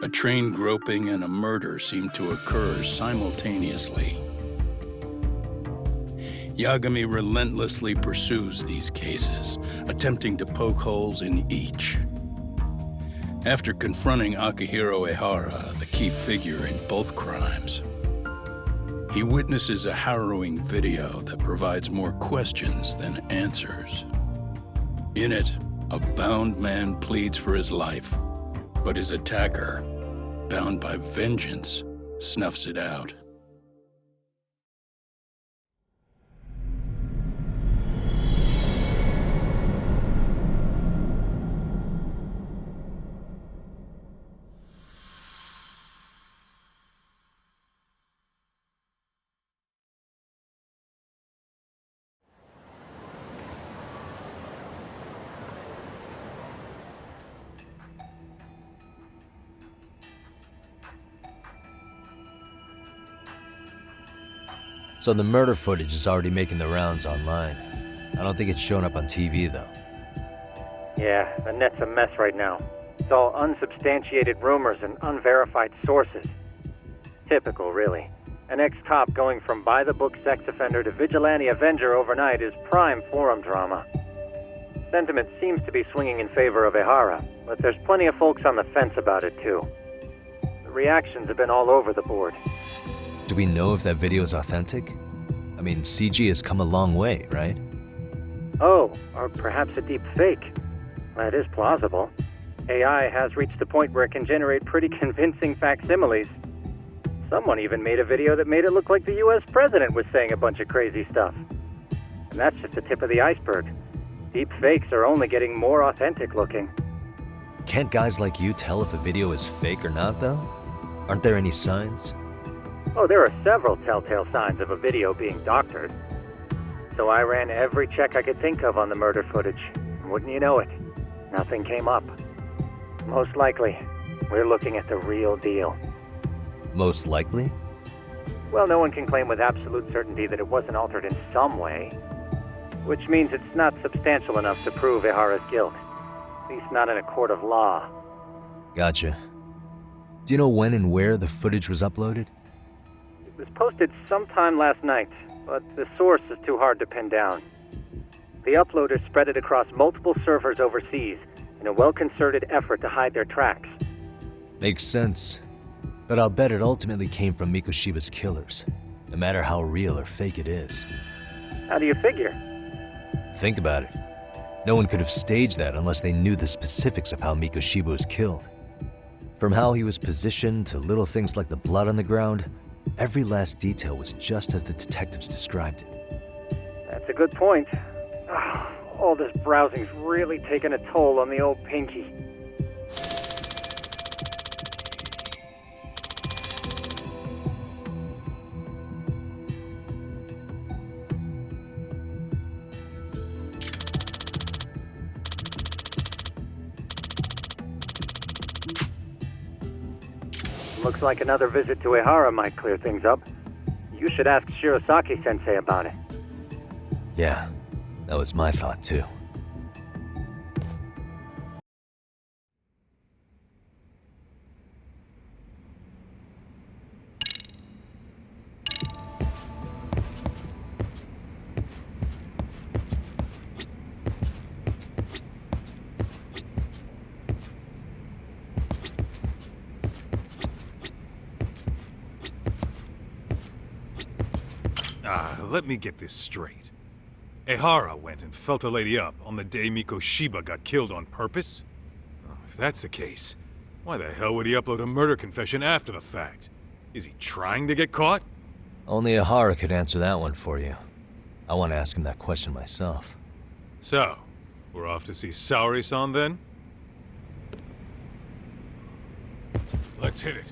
A train groping and a murder seem to occur simultaneously. Yagami relentlessly pursues these cases, attempting to poke holes in each. After confronting Akihiro Ehara, the key figure in both crimes, he witnesses a harrowing video that provides more questions than answers. In it, a bound man pleads for his life, but his attacker, bound by vengeance, snuffs it out. So the murder footage is already making the rounds online. I don't think it's showing up on TV, though. Yeah, the net's a mess right now. It's all unsubstantiated rumors and unverified sources. Typical, really. An ex-cop going from by-the-book sex offender to vigilante avenger overnight is prime forum drama. Sentiment seems to be swinging in favor of Ehara, but there's plenty of folks on the fence about it, too. The reactions have been all over the board. Do we know if that video is authentic? I mean, CG has come a long way, right? Oh, or perhaps a deep fake. That is plausible. AI has reached the point where it can generate pretty convincing facsimiles. Someone even made a video that made it look like the US president was saying a bunch of crazy stuff. And that's just the tip of the iceberg. Deep fakes are only getting more authentic looking. Can't guys like you tell if a video is fake or not, though? Aren't there any signs? Oh, there are several telltale signs of a video being doctored. So I ran every check I could think of on the murder footage. And wouldn't you know it, nothing came up. Most likely, we're looking at the real deal. Most likely? Well, no one can claim with absolute certainty that it wasn't altered in some way. Which means it's not substantial enough to prove Ehara's guilt. At least not in a court of law. Gotcha. Do you know when and where the footage was uploaded? It was posted sometime last night, but the source is too hard to pin down. The uploaders spread it across multiple servers overseas in a well-concerted effort to hide their tracks. Makes sense. But I'll bet it ultimately came from Mikoshiba's killers, no matter how real or fake it is. How do you figure? Think about it. No one could have staged that unless they knew the specifics of how Mikoshiba was killed. From how he was positioned to little things like the blood on the ground, every last detail was just as the detectives described it. That's a good point. All this browsing's really taken a toll on the old pinky. Looks like another visit to Ehara might clear things up. You should ask Shirosaki-sensei about it. Yeah, that was my thought too. Let me get this straight. Ehara went and felt a lady up on the day Mikoshiba got killed on purpose? If that's the case, why the hell would he upload a murder confession after the fact? Is he trying to get caught? Only Ehara could answer that one for you. I want to ask him that question myself. So, we're off to see Saori-san then? Let's hit it.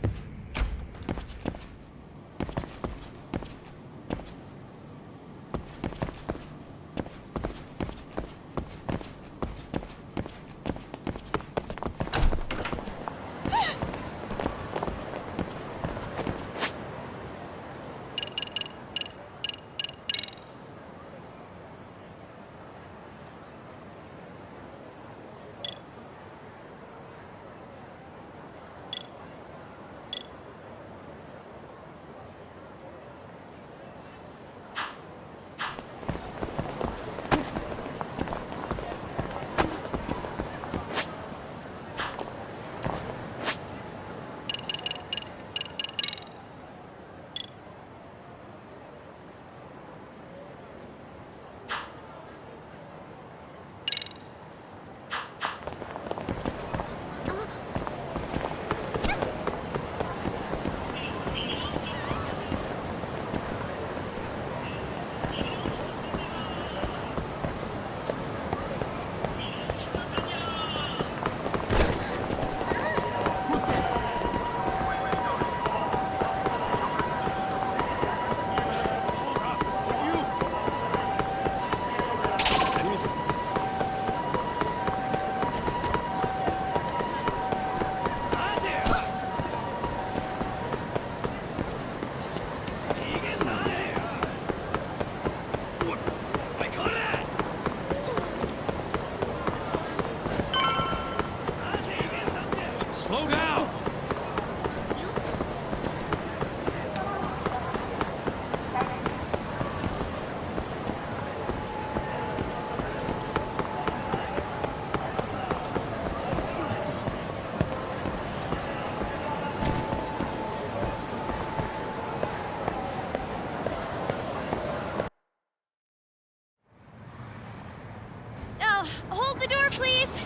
door, please!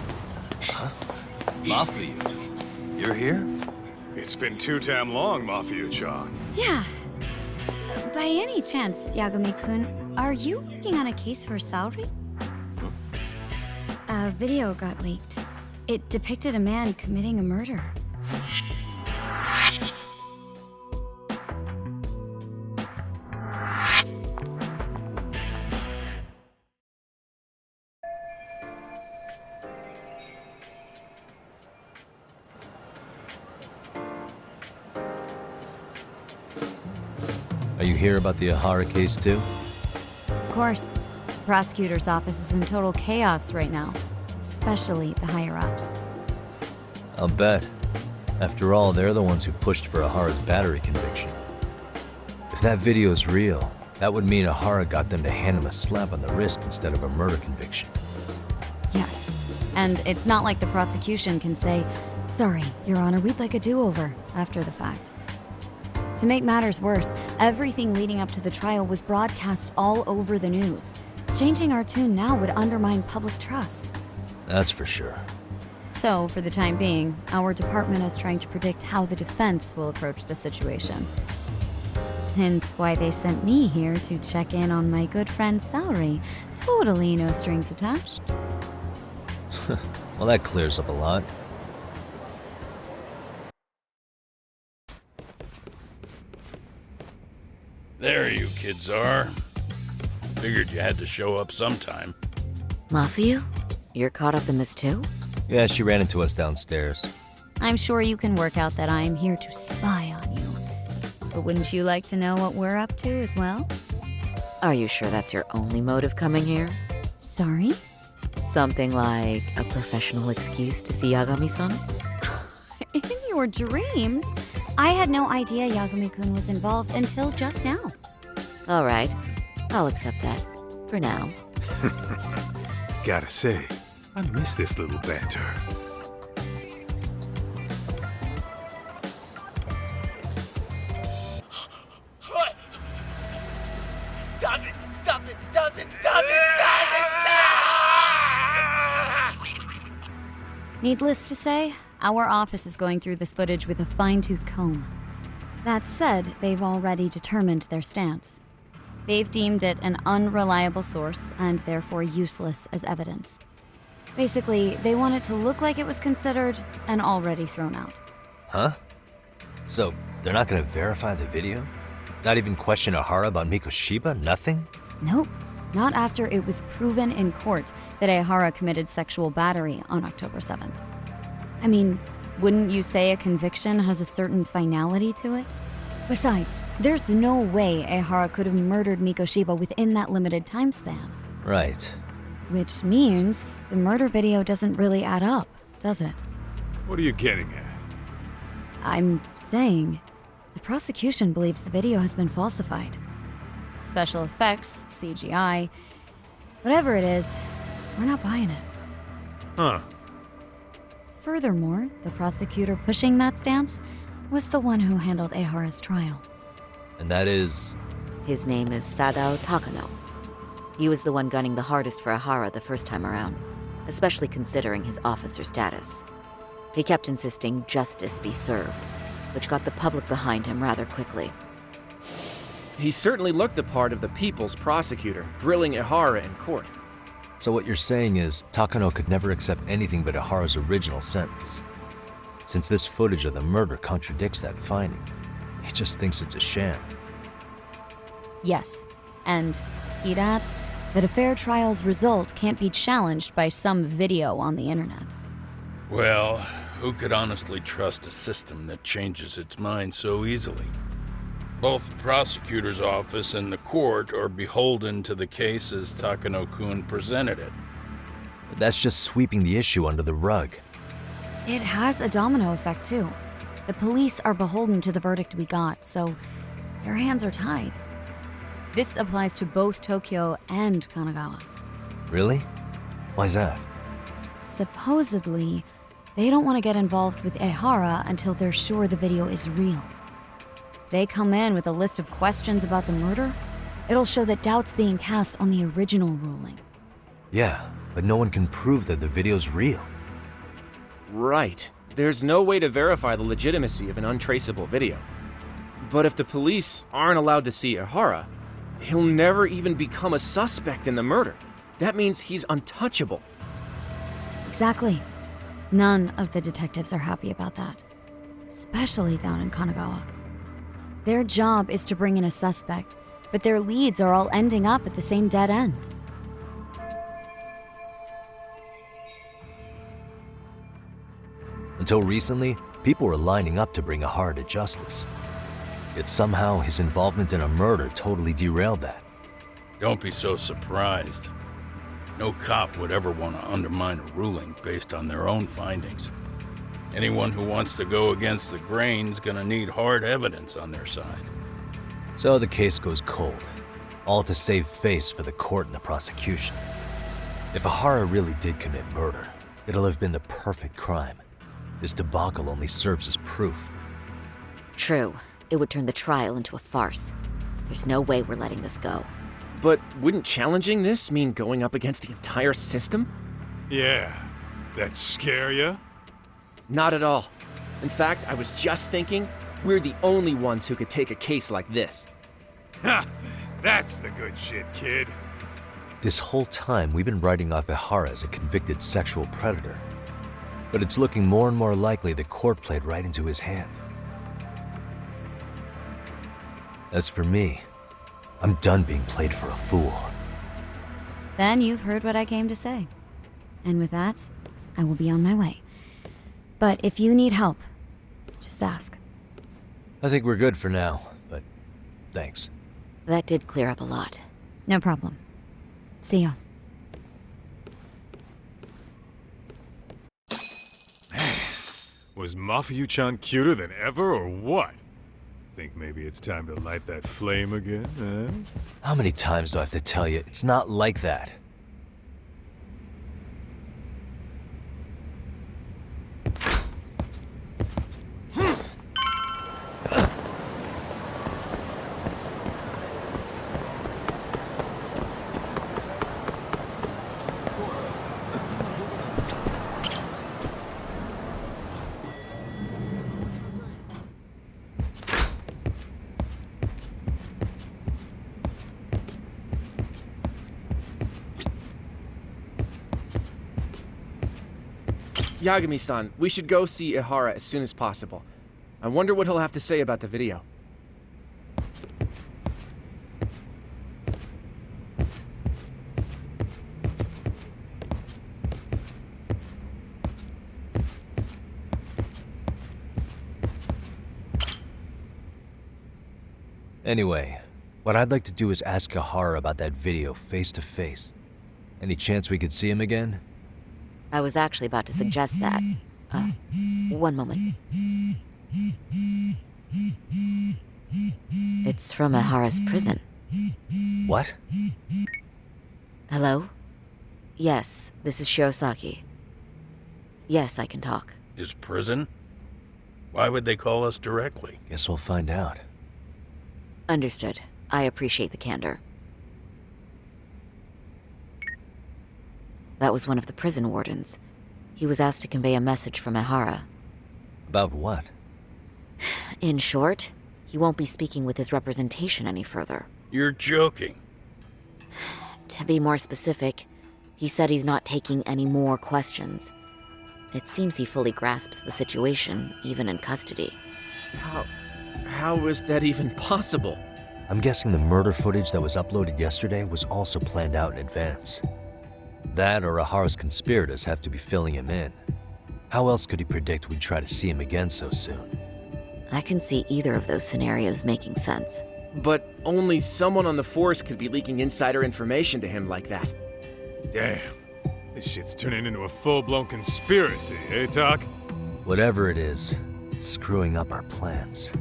Mafia, you're here? It's been too damn long, Mafia-chan. Yeah. By any chance, Yagami-kun, are you working on a case for Saori? A video got leaked. It depicted a man committing a murder. Are you here about the Ahara case too? Of course. The prosecutor's office is in total chaos right now, especially the higher-ups. I'll bet. After all, they're the ones who pushed for Ahara's battery conviction. If that video's real, that would mean Ahara got them to hand him a slap on the wrist instead of a murder conviction. Yes. And it's not like the prosecution can say, "Sorry, Your Honor, we'd like a do-over," after the fact. To make matters worse, everything leading up to the trial was broadcast all over the news. Changing our tune now would undermine public trust. That's for sure. So, for the time being, our department is trying to predict how the defense will approach the situation. Hence why they sent me here to check in on my good friend Saori. Totally no strings attached. Well, that clears up a lot. There you kids are. Figured you had to show up sometime. Mafia? You're caught up in this too? Yeah, she ran into us downstairs. I'm sure you can work out that I'm here to spy on you. But wouldn't you like to know what we're up to as well? Are you sure that's your only motive coming here? Sorry? Something like a professional excuse to see Yagami-san? In your dreams? I had no idea Yagami-kun was involved until just now. All right, I'll accept that. For now. Gotta say, I miss this little banter. Stop it! Stop it! Stop it! Stop it! Stop it! Needless to say, our office is going through this footage with a fine-tooth comb. That said, they've already determined their stance. They've deemed it an unreliable source and therefore useless as evidence. Basically, they want it to look like it was considered and already thrown out. Huh? So, they're not gonna verify the video? Not even question Ahara about Mikoshiba? Nothing? Nope. Not after it was proven in court that Ehara committed sexual battery on October 7th. I mean, wouldn't you say a conviction has a certain finality to it? Besides, there's no way Ehara could have murdered Mikoshiba within that limited time span. Right. Which means the murder video doesn't really add up, does it? What are you getting at? I'm saying the prosecution believes the video has been falsified. Special effects, CGI, whatever it is, we're not buying it. Huh. Furthermore, the prosecutor pushing that stance was the one who handled Ehara's trial. And that is... His name is Sadao Takano. He was the one gunning the hardest for Ahara the first time around, especially considering his officer status. He kept insisting justice be served, which got the public behind him rather quickly. He certainly looked the part of the people's prosecutor, grilling Ehara in court. So what you're saying is, Takano could never accept anything but Ahara's original sentence. Since this footage of the murder contradicts that finding, he just thinks it's a sham. Yes, and he'd add that a fair trial's result can't be challenged by some video on the internet. Well, who could honestly trust a system that changes its mind so easily? Both the prosecutor's office and the court are beholden to the case as Takano-kun presented it. That's just sweeping the issue under the rug. It has a domino effect, too. The police are beholden to the verdict we got, so their hands are tied. This applies to both Tokyo and Kanagawa. Really? Why's that? Supposedly, they don't want to get involved with Ehara until they're sure the video is real. If they come in with a list of questions about the murder, it'll show that doubt's being cast on the original ruling. Yeah, but no one can prove that the video's real. Right. There's no way to verify the legitimacy of an untraceable video. But if the police aren't allowed to see Ihara, he'll never even become a suspect in the murder. That means he's untouchable. Exactly. None of the detectives are happy about that. Especially down in Kanagawa. Their job is to bring in a suspect, but their leads are all ending up at the same dead end. Until recently, people were lining up to bring Ihara to justice. Yet somehow his involvement in a murder totally derailed that. Don't be so surprised. No cop would ever want to undermine a ruling based on their own findings. Anyone who wants to go against the grain's gonna need hard evidence on their side. So the case goes cold, all to save face for the court and the prosecution. If Ihara really did commit murder, it'll have been the perfect crime. This debacle only serves as proof. True. It would turn the trial into a farce. There's no way we're letting this go. But wouldn't challenging this mean going up against the entire system? Yeah. That scare ya? Not at all. In fact, I was just thinking, we're the only ones who could take a case like this. Ha! That's the good shit, kid. This whole time, we've been writing off Ihara as a convicted sexual predator. But it's looking more and more likely the court played right into his hand. As for me, I'm done being played for a fool. Then you've heard what I came to say. And with that, I will be on my way. But if you need help, just ask. I think we're good for now, but thanks. That did clear up a lot. No problem. See ya. Was Mafuyu-chan cuter than ever, or what? Think maybe it's time to light that flame again, huh? How many times do I have to tell you, it's not like that? Yagami-san, we should go see Ihara as soon as possible. I wonder what he'll have to say about the video. Anyway, what I'd like to do is ask Ihara about that video face to face. Any chance we could see him again? I was actually about to suggest that. One moment. It's from Ihara's prison. What? Hello? Yes, this is Shirosaki. Yes, I can talk. His prison? Why would they call us directly? Guess we'll find out. Understood. I appreciate the candor. That was one of the prison wardens. He was asked to convey a message from Ihara. About what? In short, he won't be speaking with his representation any further. You're joking. To be more specific, he said he's not taking any more questions. It seems he fully grasps the situation, even in custody. How is that even possible? I'm guessing the murder footage that was uploaded yesterday was also planned out in advance. That or Ihara's conspirators have to be filling him in. How else could he predict we'd try to see him again so soon? I can see either of those scenarios making sense. But only someone on the force could be leaking insider information to him like that. Damn. This shit's turning into a full-blown conspiracy, eh, Doc? Whatever it is, it's screwing up our plans.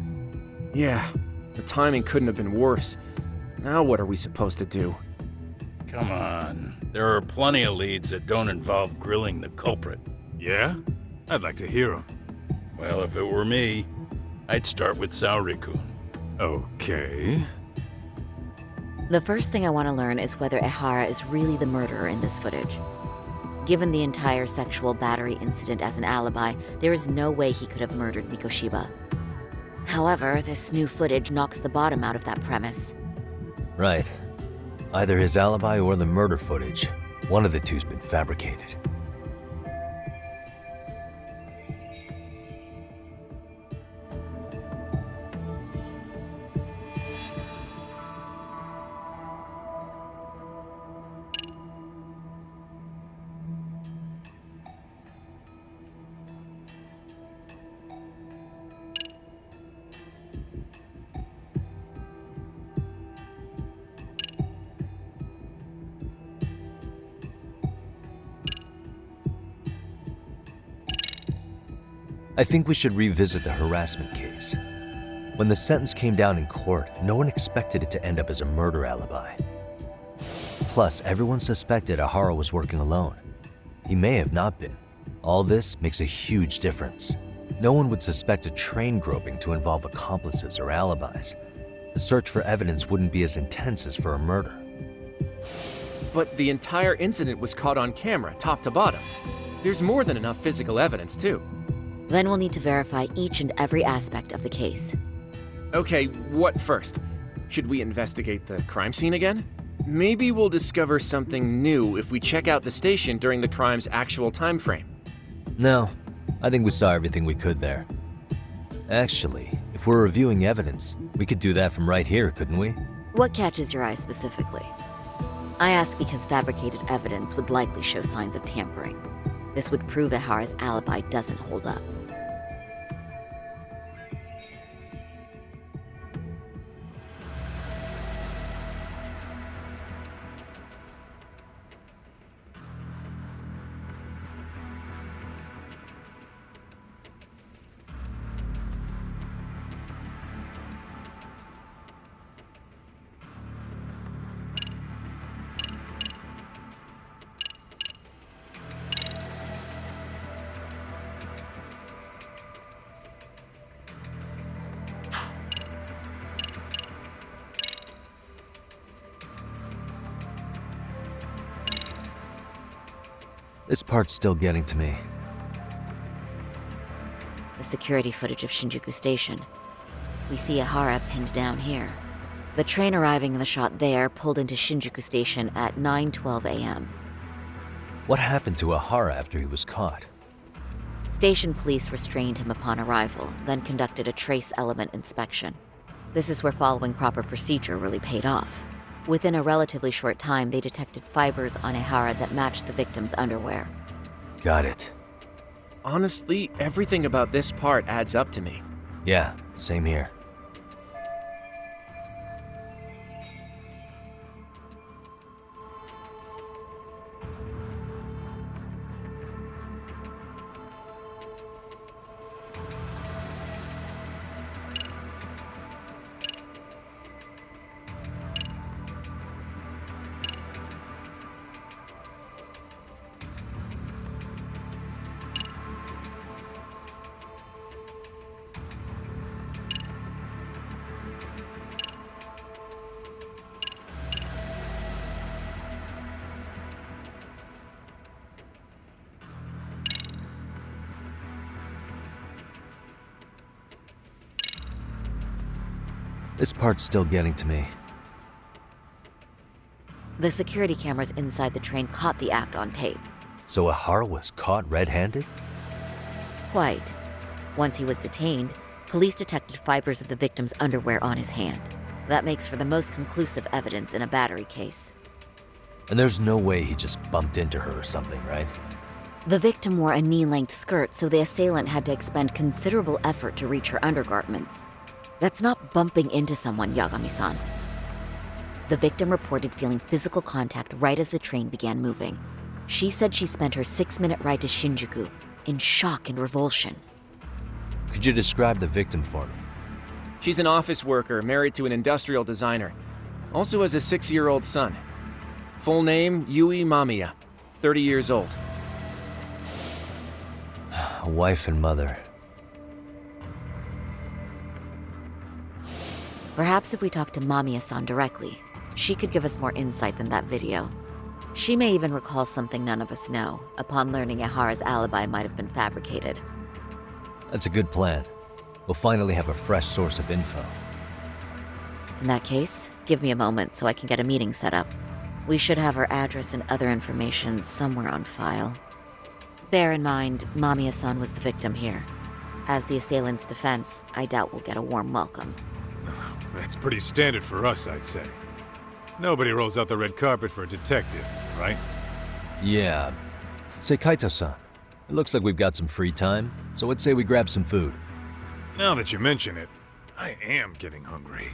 Yeah, the timing couldn't have been worse. Now what are we supposed to do? Come on. There are plenty of leads that don't involve grilling the culprit. Yeah? I'd like to hear them. Well, if it were me, I'd start with Saori-kun. Okay. The first thing I want to learn is whether Ihara is really the murderer in this footage. Given the entire sexual battery incident as an alibi, there is no way he could have murdered Mikoshiba. However, this new footage knocks the bottom out of that premise. Right. Either his alibi or the murder footage. One of the two's been fabricated. I think we should revisit the harassment case. When the sentence came down in court, no one expected it to end up as a murder alibi. Plus, everyone suspected Ahara was working alone. He may have not been. All this makes a huge difference. No one would suspect a train groping to involve accomplices or alibis. The search for evidence wouldn't be as intense as for a murder. But the entire incident was caught on camera, top to bottom. There's more than enough physical evidence, too. Then we'll need to verify each and every aspect of the case. Okay, what first? Should we investigate the crime scene again? Maybe we'll discover something new if we check out the station during the crime's actual time frame. No, I think we saw everything we could there. Actually, if we're reviewing evidence, we could do that from right here, couldn't we? What catches your eye specifically? I ask because fabricated evidence would likely show signs of tampering. This would prove Ahara's alibi doesn't hold up. This part's still getting to me. The security footage of Shinjuku Station. We see Ahara pinned down here. The train arriving in the shot there pulled into Shinjuku Station at 9:12 a.m. What happened to Ahara after he was caught? Station police restrained him upon arrival, then conducted a trace element inspection. This is where following proper procedure really paid off. Within a relatively short time, they detected fibers on Ahara that matched the victim's underwear. Got it. Honestly, everything about this part adds up to me. Yeah, same here. This part's still getting to me. The security cameras inside the train caught the act on tape. So Ahara was caught red-handed? Quite. Once he was detained, police detected fibers of the victim's underwear on his hand. That makes for the most conclusive evidence in a battery case. And there's no way he just bumped into her or something, right? The victim wore a knee-length skirt, so the assailant had to expend considerable effort to reach her undergarments. That's not bumping into someone, Yagami-san. The victim reported feeling physical contact right as the train began moving. She said she spent her 6-minute ride to Shinjuku in shock and revulsion. Could you describe the victim for me? She's an office worker married to an industrial designer. Also has a 6-year-old son. Full name, Yui Mamiya, 30 years old. A wife and mother. Perhaps if we talk to Mamiya-san directly, she could give us more insight than that video. She may even recall something none of us know, upon learning Ehara's alibi might have been fabricated. That's a good plan. We'll finally have a fresh source of info. In that case, give me a moment so I can get a meeting set up. We should have her address and other information somewhere on file. Bear in mind, Mamiya-san was the victim here. As the assailant's defense, I doubt we'll get a warm welcome. That's pretty standard for us, I'd say. Nobody rolls out the red carpet for a detective, right? Yeah. Say, Kaito-san, it looks like we've got some free time, so let's say we grab some food. Now that you mention it, I am getting hungry.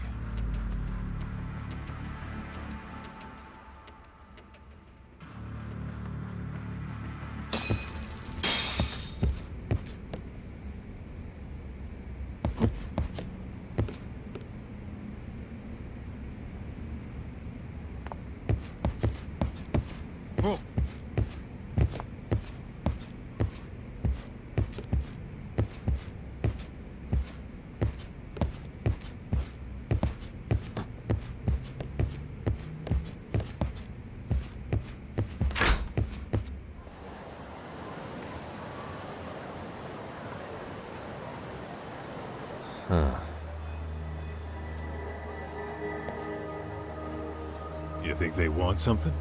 You think they want something?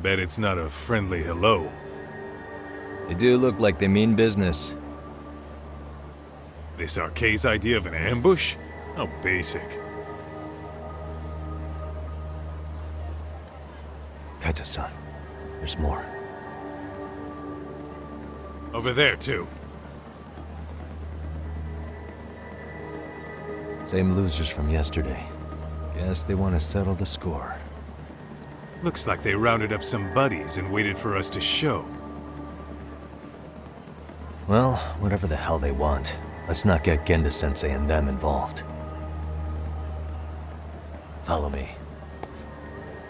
Bet it's not a friendly hello. They do look like they mean business. This Arcade's idea of an ambush? How basic. Kaito-san, there's more. Over there, too. Same losers from yesterday. Guess they want to settle the score. Looks like they rounded up some buddies and waited for us to show. Well, whatever the hell they want, let's not get Genda-sensei and them involved. Follow me.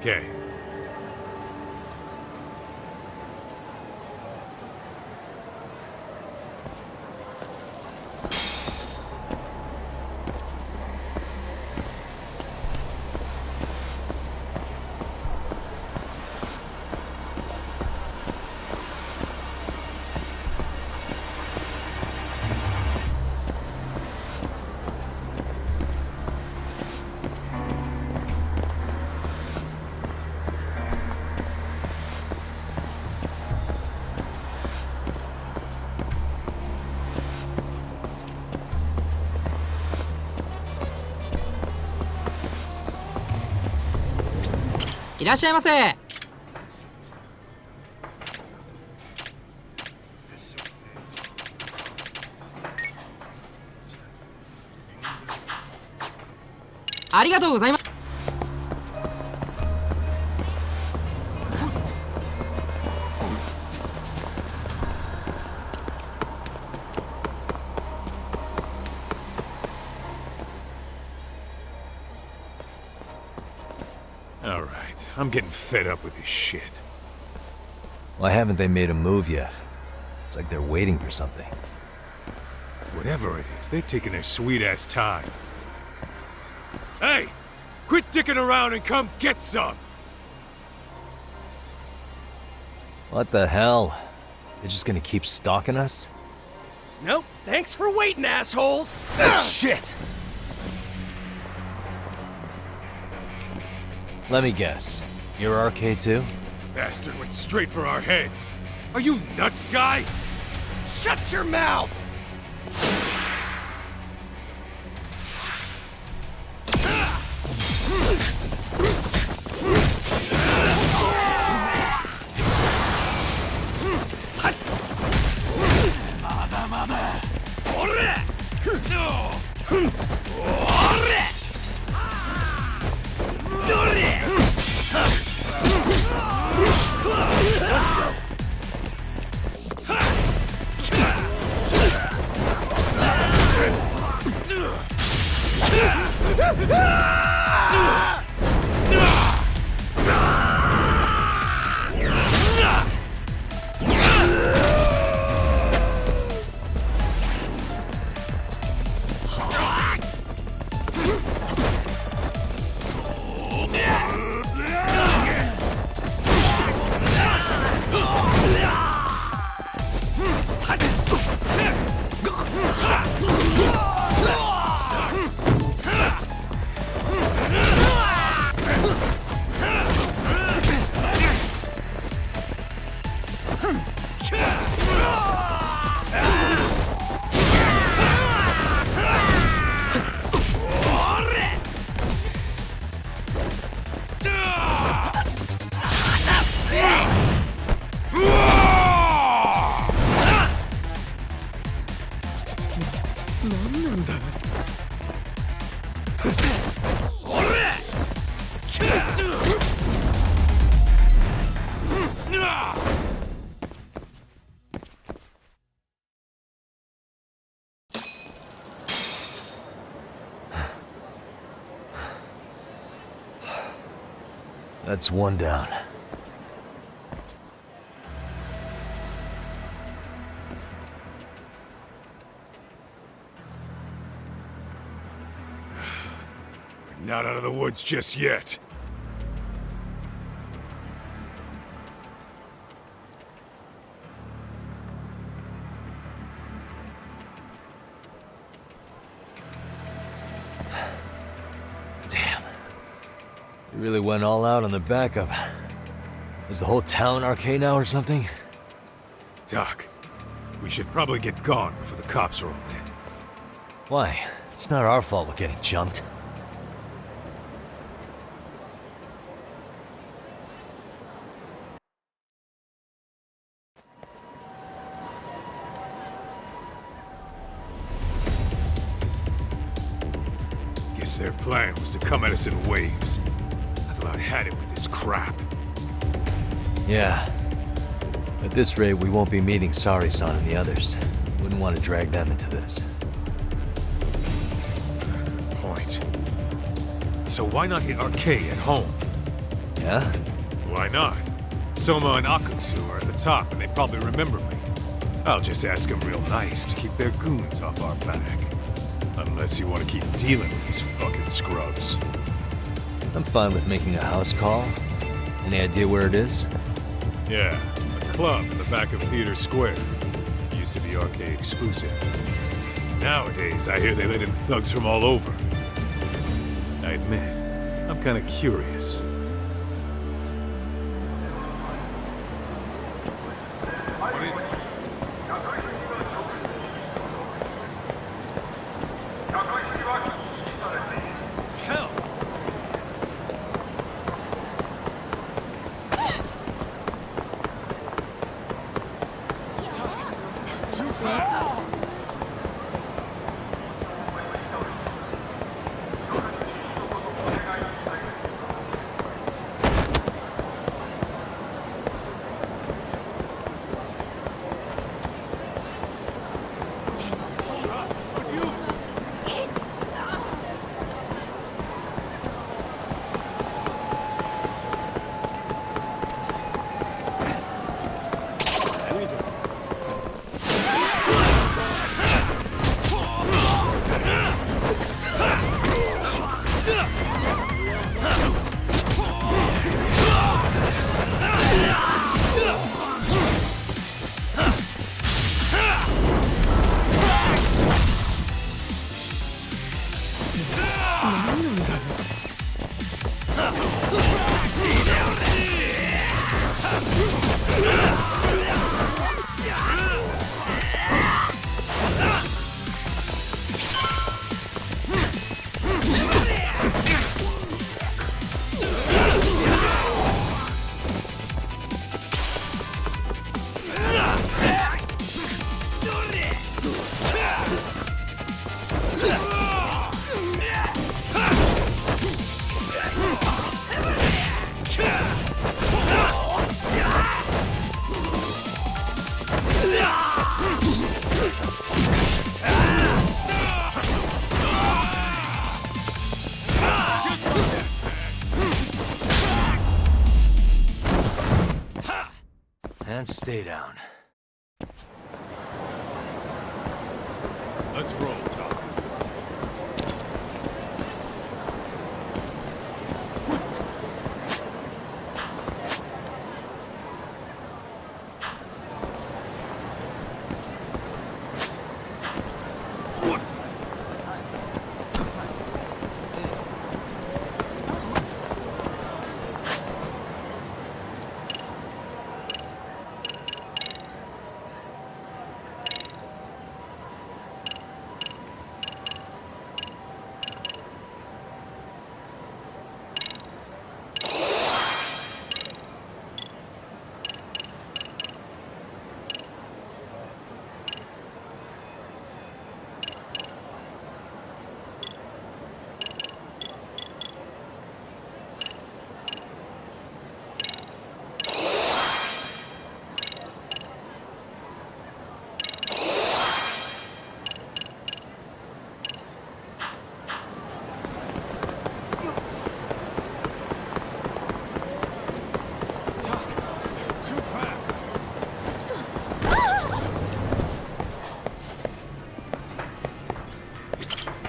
Okay.いらっしゃいませ。ありがとうございます。All right, I'm getting fed up with this shit. Why haven't they made a move yet? It's like they're waiting for something. Whatever it is, they're taking their sweet-ass time. Hey! Quit dicking around and come get some! What the hell? They're just gonna keep stalking us? Nope, thanks for waiting, assholes! Oh, shit! Let me guess. You're RK too? Bastard went straight for our heads. Are you nuts, guy? Shut your mouth! That's one down. We're not out of the woods just yet. Damn. They really went all out on the backup. Is the whole town RK now or something? Doc, we should probably get gone before the cops roll in. Why? It's not our fault we're getting jumped. Guess their plan was to come at us in waves. I've about had it with this crap. Yeah. At this rate, we won't be meeting Sari-san and the others. Wouldn't want to drag them into this. Good point. So why not hit RK at home? Yeah? Why not? Soma and Akutsu are at the top, and they probably remember me. I'll just ask them real nice to keep their goons off our back. Unless you want to keep dealing with these fucking scrubs. I'm fine with making a house call. Any idea where it is? Yeah, a club in the back of Theater Square. Used to be RK exclusive. Nowadays, I hear they let in thugs from all over. I admit, I'm kinda curious. What is it? Hell! Too fast! And stay down. Let's roll, Tom.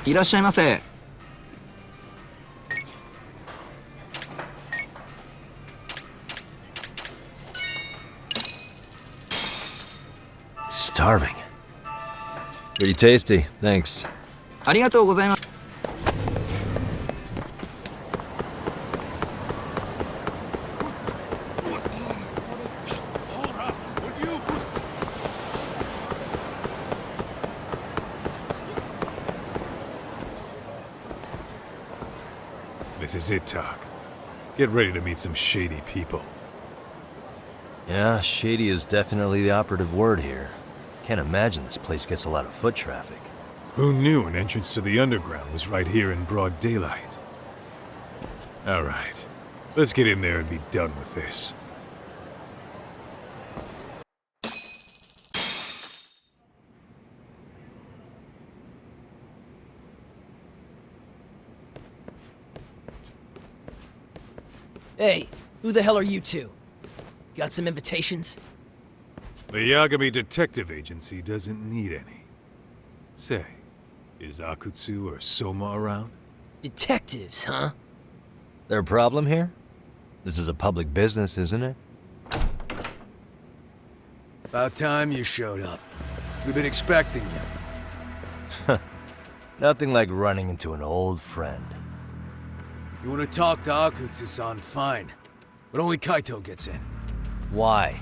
いらっしゃいませ。 Starving. Pretty tasty, thanks. ありがとうございます。 This is it, Tak. Get ready to meet some shady people. Yeah, shady is definitely the operative word here. Can't imagine this place gets a lot of foot traffic. Who knew an entrance to the underground was right here in broad daylight? Alright, let's get in there and be done with this. Hey, who the hell are you two? Got some invitations? The Yagami Detective Agency doesn't need any. Say, is Akutsu or Soma around? Detectives, huh? There a problem here? This is a public business, isn't it? About time you showed up. We've been expecting you. Nothing like running into an old friend. You want to talk to Akutsu-san, fine. But only Kaito gets in. Why?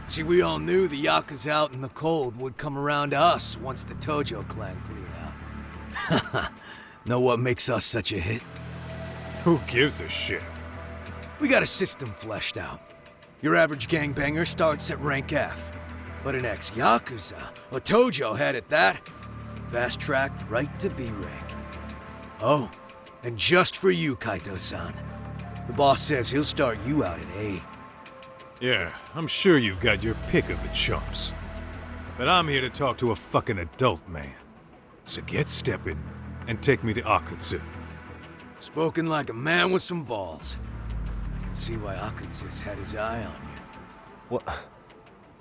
See, we all knew the Yakuza out in the cold would come around to us once the Tojo clan cleared out. Know what makes us such a hit? Who gives a shit? We got a system fleshed out. Your average gangbanger starts at rank F. But an ex-Yakuza, a Tojo head at that, fast-tracked right to B rank. Oh, and just for you, Kaito-san. The boss says he'll start you out at A. Yeah, I'm sure you've got your pick of the chumps. But I'm here to talk to a fucking adult man. So get stepping and take me to Akutsu. Spoken like a man with some balls. I can see why Akutsu's had his eye on you. What?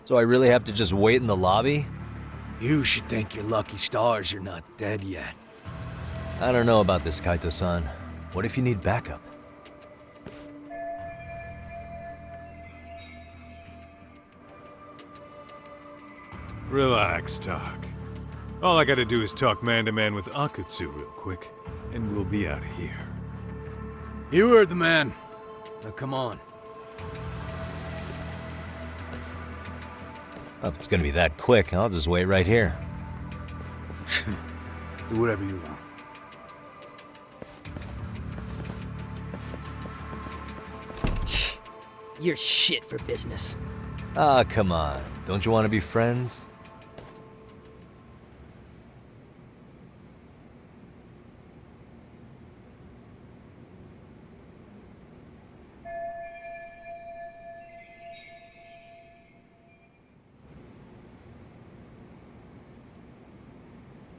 So I really have to just wait in the lobby? You should thank your lucky stars you're not dead yet. I don't know about this, Kaito-san. What if you need backup? Relax, Tak. All I gotta do is talk man-to-man with Akutsu real quick, and we'll be out of here. You heard the man. Now come on. Well, if it's gonna be that quick, I'll just wait right here. Do whatever you want. You're shit for business. Ah, come on. Don't you want to be friends?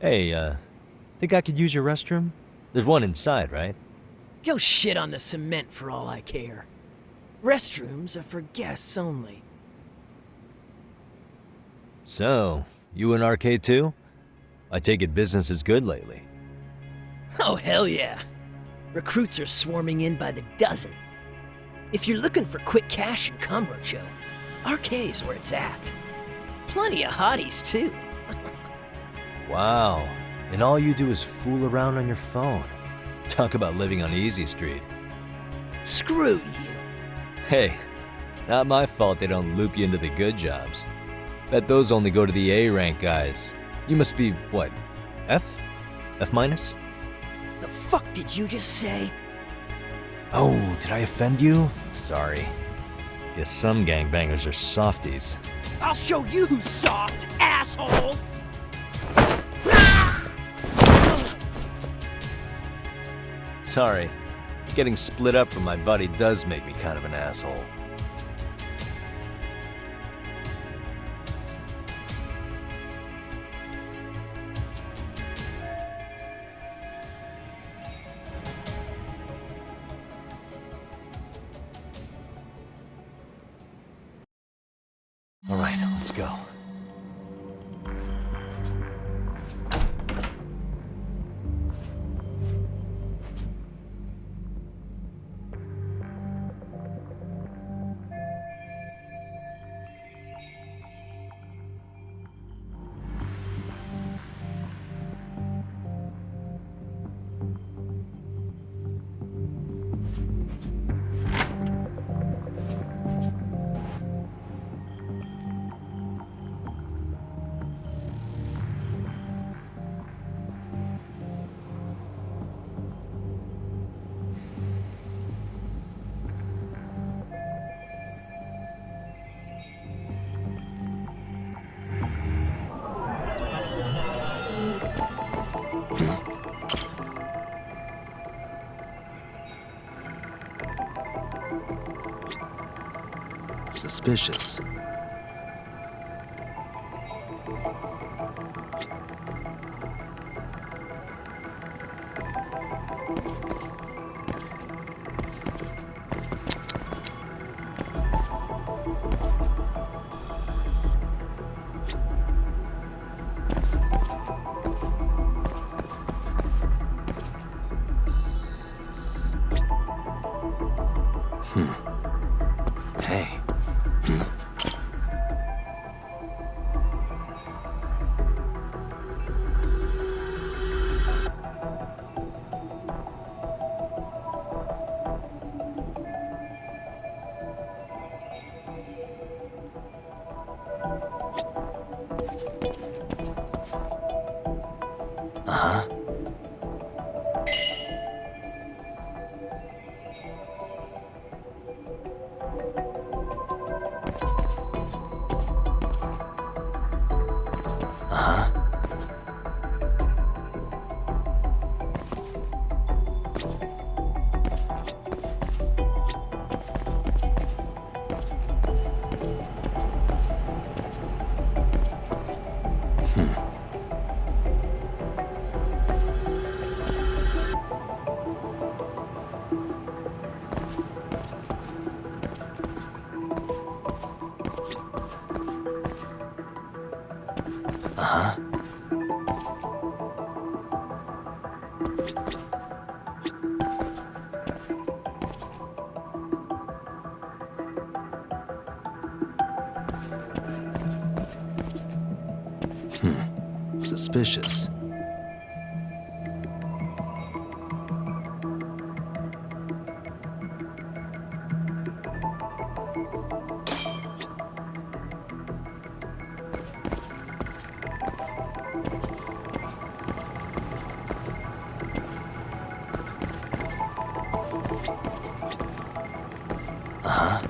Hey, think I could use your restroom? There's one inside, right? Go shit on the cement for all I care. Restrooms are for guests only. So, you in arcade too? I take it business is good lately. Oh, hell yeah. Recruits are swarming in by the dozen. If you're looking for quick cash and Kamurocho, arcade's where it's at. Plenty of hotties, too. Wow. And all you do is fool around on your phone. Talk about living on Easy Street. Screw you. Hey, not my fault they don't loop you into the good jobs. Bet those only go to the A-rank guys. You must be, what, F? F minus? The fuck did you just say? Oh, did I offend you? Sorry. Guess some gangbangers are softies. I'll show you who's soft, asshole! Sorry. Getting split up from my buddy does make me kind of an asshole. All right, let's go. Suspicious. Hey. Uh-huh. Uh-huh. Suspicious. Uh-huh.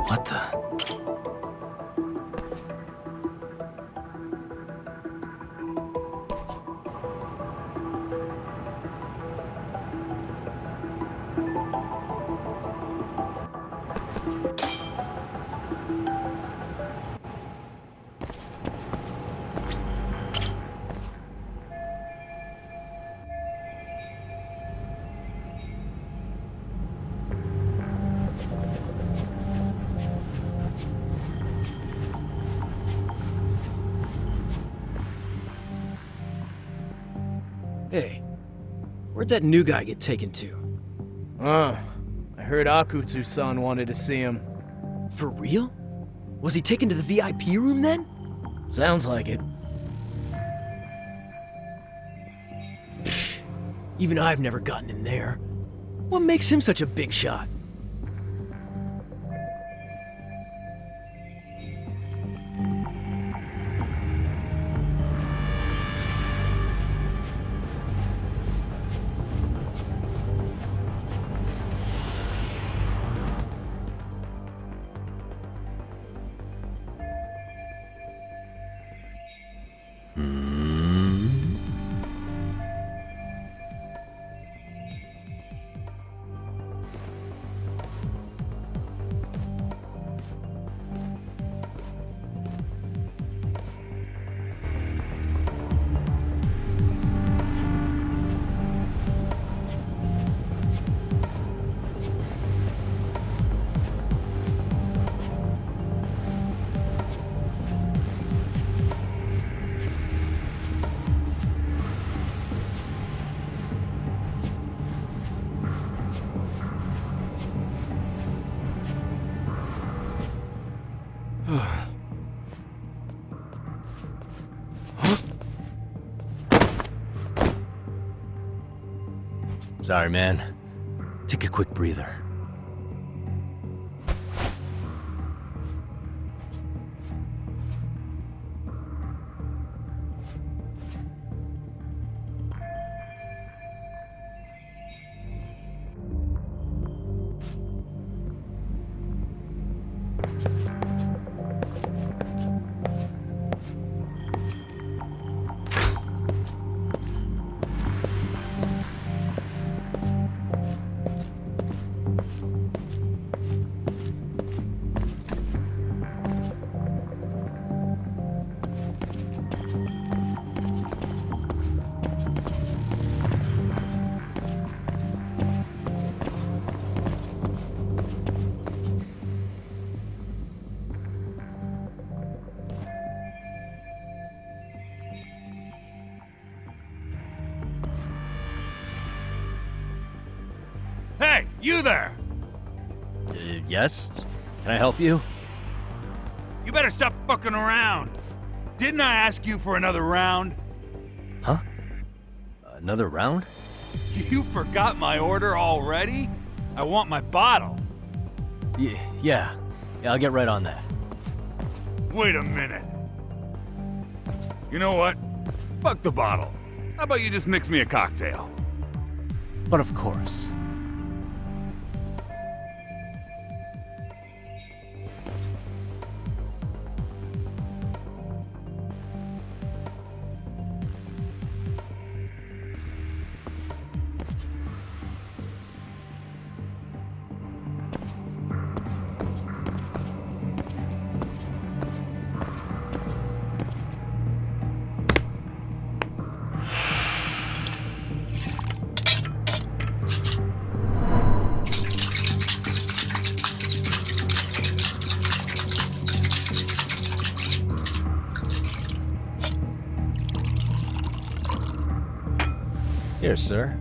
What the? Hey, where'd that new guy get taken to? I heard Akutsu-san wanted to see him. For real? Was he taken to the VIP room then? Sounds like it. Psh, even I've never gotten in there. What makes him such a big shot? Sorry, man. Take a quick breather. Hey, you there! Yes? Can I help you? You better stop fucking around. Didn't I ask you for another round? Huh? Another round? You forgot my order already? I want my bottle. Yeah, I'll get right on that. Wait a minute. You know what? Fuck the bottle. How about you just mix me a cocktail? But of course. Here, sir.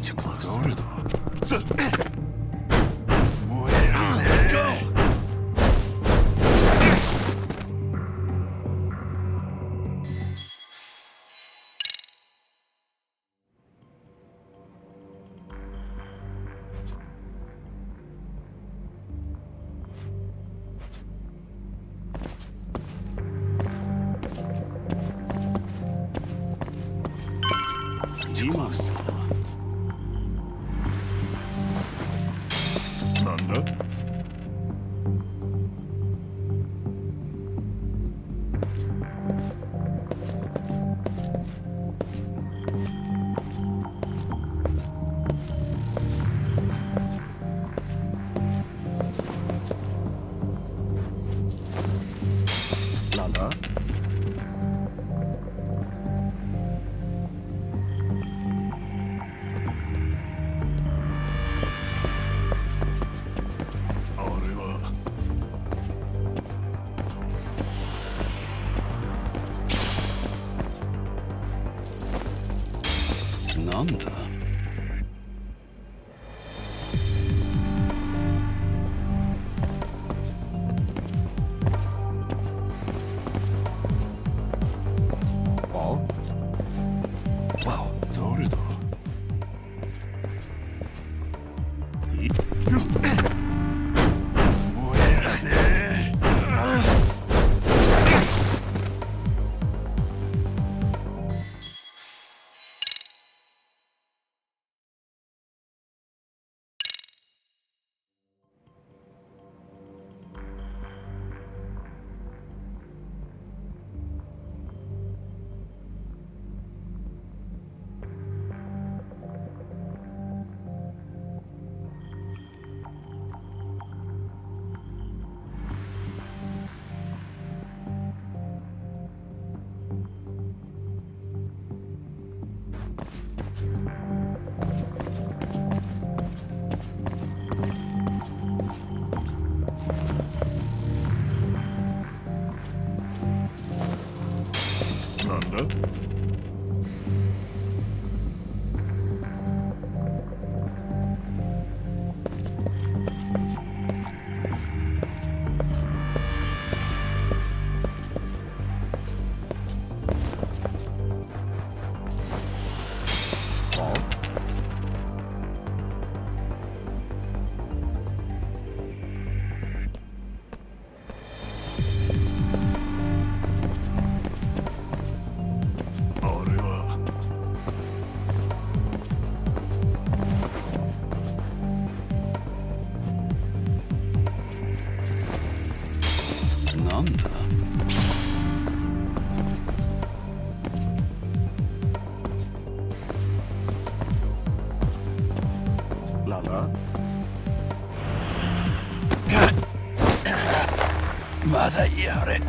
Too close. Let go. Too close. なんだどれだ燃えらせなんだなんだなんだまだやれ